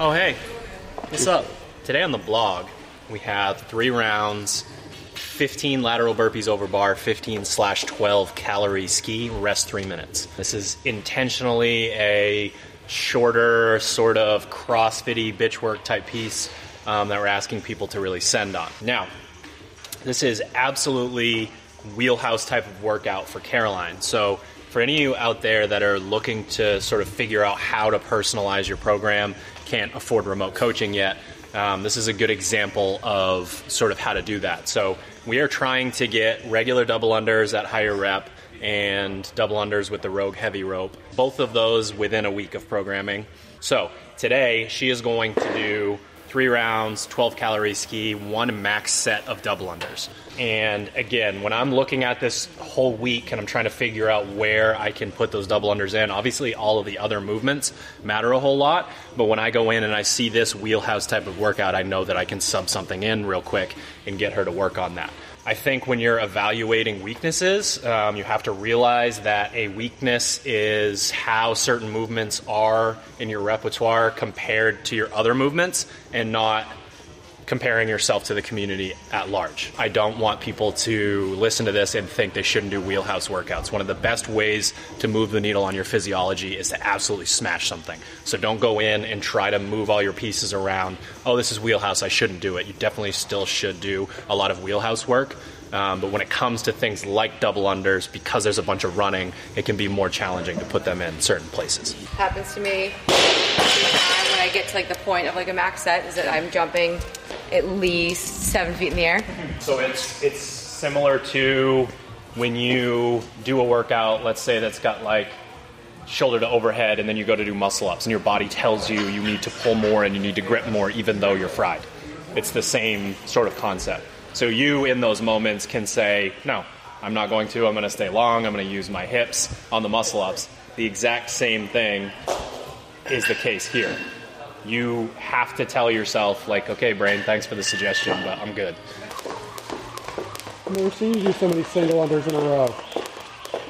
Oh, hey. What's up? Today on the blog, we have 3 rounds, 15 lateral burpees over bar, 15/12 calorie ski, rest 3 minutes. This is intentionally a shorter, sort of crossfit-y bitch work type piece that we're asking people to really send on. Now, this is absolutely wheelhouse type of workout for Caroline. So for any of you out there that are looking to sort of figure out how to personalize your program, can't afford remote coaching yet, this is a good example of sort of how to do that. So we are trying to get regular double unders at higher rep and double unders with the Rogue heavy rope, both of those within a week of programming. So today she is going to do 3 rounds, 12 calorie ski, 1 max set of double unders. And again, when I'm looking at this whole week and I'm trying to figure out where I can put those double unders in, obviously all of the other movements matter a whole lot, but when I go in and I see this wheelhouse type of workout, I know that I can sub something in real quick and get her to work on that. I think when you're evaluating weaknesses, you have to realize that a weakness is how certain movements are in your repertoire compared to your other movements, and not comparing yourself to the community at large. I don't want people to listen to this and think they shouldn't do wheelhouse workouts. One of the best ways to move the needle on your physiology is to absolutely smash something. So don't go in and try to move all your pieces around. Oh, this is wheelhouse, I shouldn't do it. You definitely still should do a lot of wheelhouse work. But when it comes to things like double unders, because there's a bunch of running, it can be more challenging to put them in certain places. Happens to me when I get to like the point of like a max set is that I'm jumping at least 7 feet in the air. So it's similar to when you do a workout, let's say that's got like shoulder to overhead, and then you go to do muscle ups and your body tells you you need to pull more and you need to grip more even though you're fried. It's the same sort of concept. So you in those moments can say, no, I'm not going to, I'm going to stay long, I'm going to use my hips on the muscle ups. The exact same thing is the case here. You have to tell yourself, like, okay, brain, thanks for the suggestion, but I'm good. I've never seen you do so many single unders in a row.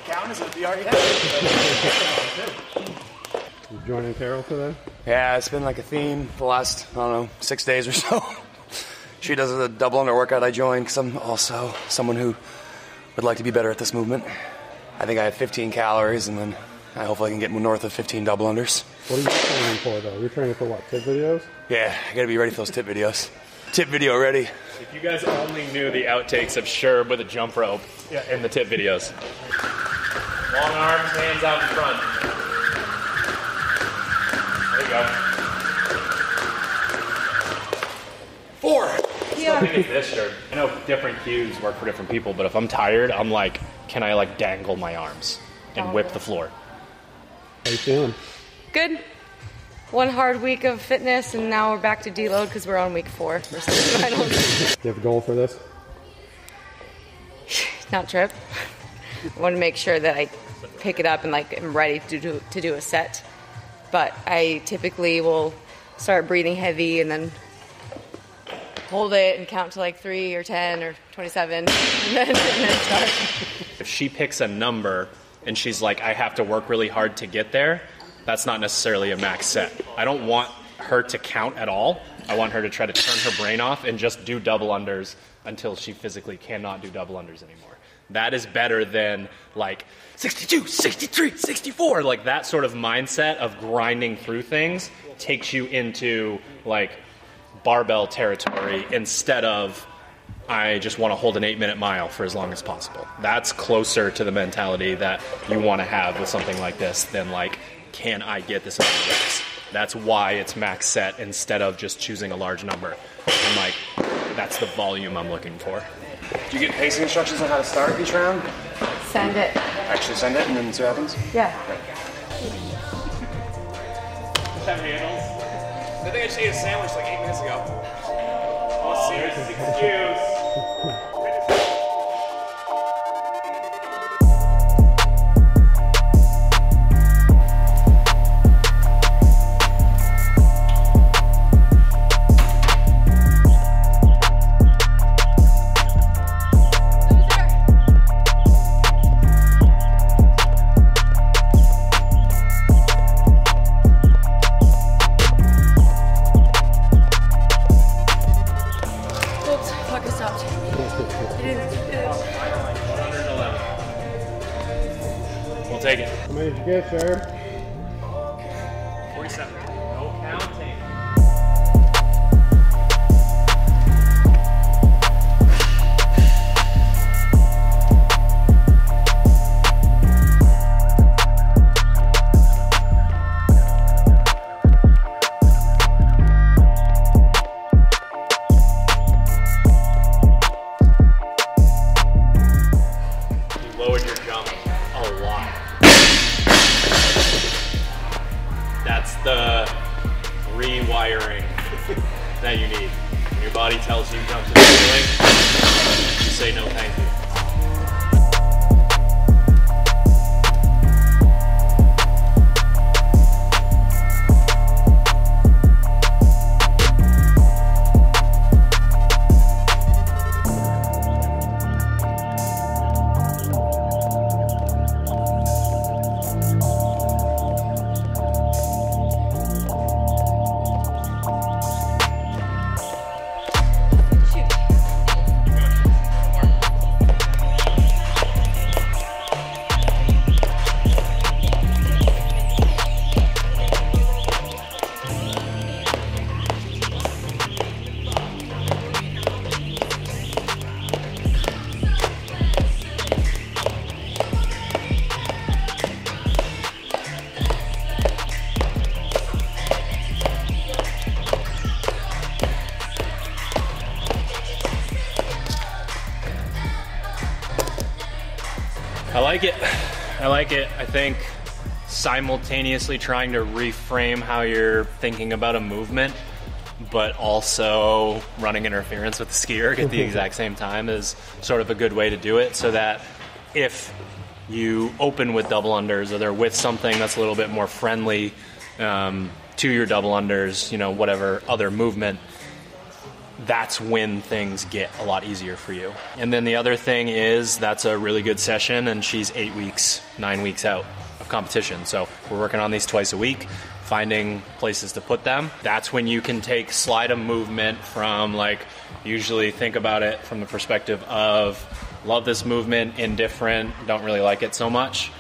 Count as a VR, yeah. You joining Carol today? Yeah, it's been like a theme the last, I don't know, 6 days or so. She does a double under workout. I joined because I'm also someone who would like to be better at this movement. I think I have 15 calories, and then I hopefully can get north of 15 double unders. What are you training for, though? You're training for what, tip videos? Yeah, I gotta be ready for those tip videos. Tip video ready. If you guys only knew the outtakes of Sherb with a jump rope in the tip videos. Long arms, hands out in front. There you go. 4. Yeah. The thing is this, Sherb. I know different cues work for different people, but if I'm tired, I'm like, can I like dangle my arms and whip the floor? How you feeling? Good. 1 hard week of fitness, and now we're back to deload because we're on week 4 for semifinals. Do you have a goal for this? Not trip. I want to make sure that I pick it up and like am ready to do a set. But I typically will start breathing heavy and then hold it and count to like 3 or 10 or 27 and then start. If she picks a number and she's like, I have to work really hard to get there, that's not necessarily a max set. I don't want her to count at all. I want her to try to turn her brain off and just do double unders until she physically cannot do double unders anymore. That is better than like 62, 63, 64. Like that sort of mindset of grinding through things takes you into like barbell territory instead of I just want to hold an 8-minute mile for as long as possible. That's closer to the mentality that you want to have with something like this than like, can I get this amount of reps? That's why it's max set instead of just choosing a large number. And like, that's the volume I'm looking for. Do you get pacing instructions on how to start each round? Send it. Actually send it and then see what happens? Yeah. I think I just ate a sandwich like 8 minutes ago. Oh, serious excuse. take it. How many did you get, sir? 47. No counting. Lowered your jump a lot. That's the rewiring that you need. When your body tells you jump to the ceiling, you say no thank you. I like it. I think simultaneously trying to reframe how you're thinking about a movement, but also running interference with the skier at the exact same time is sort of a good way to do it, so that if you open with double unders or they're with something that's a little bit more friendly to your double unders, you know, whatever other movement, that's when things get a lot easier for you. And then the other thing is that's a really good session, and she's 9 weeks out of competition. So we're working on these twice a week, finding places to put them. That's when you can slide a movement from, like, usually think about it from the perspective of love this movement, indifferent, don't really like it so much.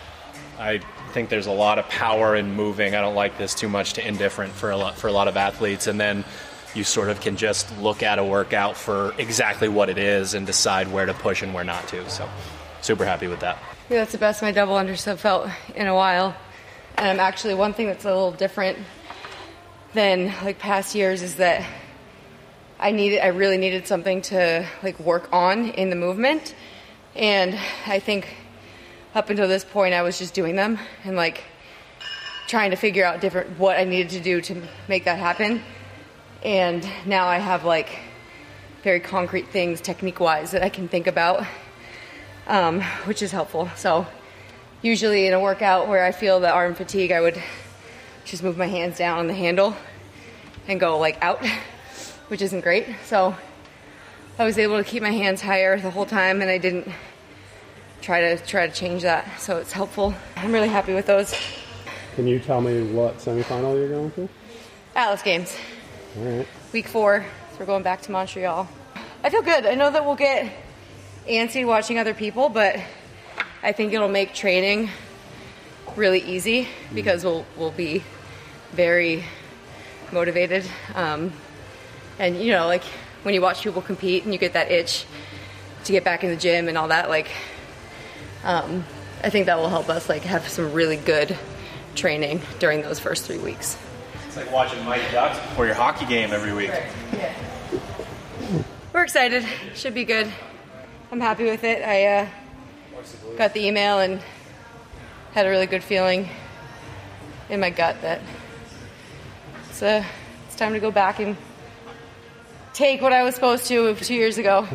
I think there's a lot of power in moving. I don't like this too much, to indifferent for a lot of athletes. And then you sort of can just look at a workout for exactly what it is and decide where to push and where not to. So super happy with that. Yeah, that's the best my double unders have felt in a while. And I'm actually, one thing that's a little different than like past years is that I really needed something to like work on in the movement. And I think up until this point I was just doing them and like trying to figure out what I needed to do to make that happen. And now I have like very concrete things technique-wise that I can think about, which is helpful. So usually in a workout where I feel the arm fatigue, I would just move my hands down on the handle and go like out, which isn't great. So I was able to keep my hands higher the whole time, and I didn't try to change that. So it's helpful. I'm really happy with those. Can you tell me what semifinal you're going to? Atlas Games. All right. Week 4, so we're going back to Montreal. I feel good. I know that we'll get antsy watching other people, but I think it'll make training really easy because we'll be very motivated. And you know, like when you watch people compete and you get that itch to get back in the gym and all that, like I think that will help us like have some really good training during those first 3 weeks. It's like watching Mike Ducks before your hockey game every week. Right. Yeah. We're excited. Should be good. I'm happy with it. I got the email and had a really good feeling in my gut that it's time to go back and take what I was supposed to 2 years ago.